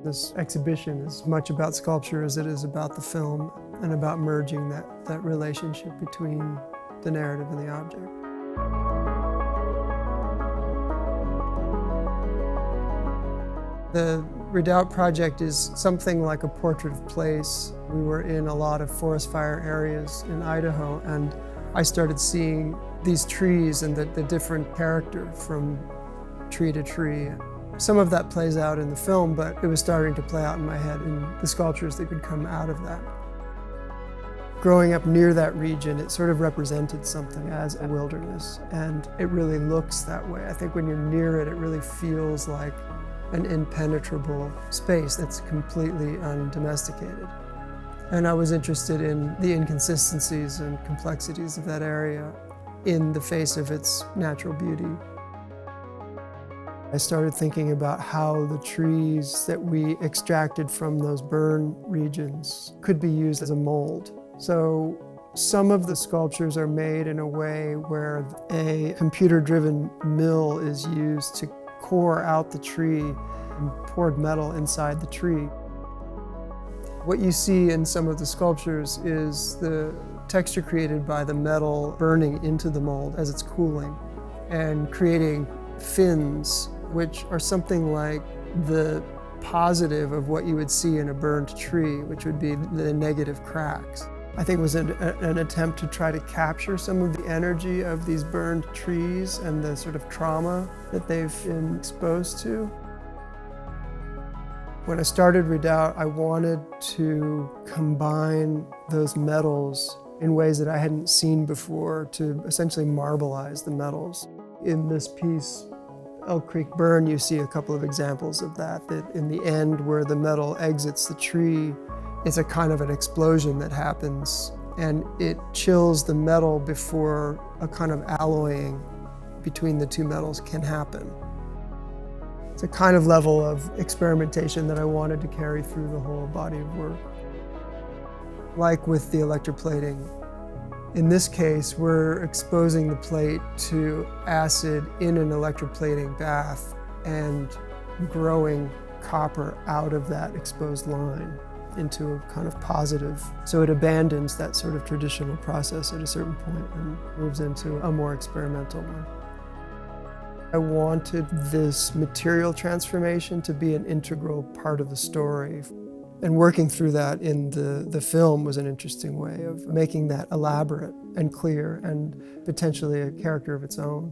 This exhibition is as much about sculpture as it is about the film and about merging that relationship between the narrative and the object. The Redoubt project is something like a portrait of place. We were in a lot of forest fire areas in Idaho, and I started seeing these trees and the different character from tree to tree. Some of that plays out in the film, but it was starting to play out in my head in the sculptures that could come out of that. Growing up near that region, it sort of represented something as a wilderness, and it really looks that way. I think when you're near it, it really feels like an impenetrable space that's completely undomesticated. And I was interested in the inconsistencies and complexities of that area in the face of its natural beauty. I started thinking about how the trees that we extracted from those burn regions could be used as a mold. So some of the sculptures are made in a way where a computer-driven mill is used to core out the tree and poured metal inside the tree. What you see in some of the sculptures is the texture created by the metal burning into the mold as it's cooling and creating fins, which are something like the positive of what you would see in a burned tree, which would be the negative cracks. I think it was an attempt to try to capture some of the energy of these burned trees and the sort of trauma that they've been exposed to. When I started Redoubt, I wanted to combine those metals in ways that I hadn't seen before to essentially marbleize the metals. In this piece, Elk Creek Burn, you see a couple of examples of that in the end where the metal exits the tree, it's a kind of an explosion that happens, and it chills the metal before a kind of alloying between the two metals can happen. It's a kind of level of experimentation that I wanted to carry through the whole body of work. Like with the electroplating, in this case, we're exposing the plate to acid in an electroplating bath and growing copper out of that exposed line into a kind of positive. So it abandons that sort of traditional process at a certain point and moves into a more experimental one. I wanted this material transformation to be an integral part of the story. And working through that in the film was an interesting way of making that elaborate and clear and potentially a character of its own.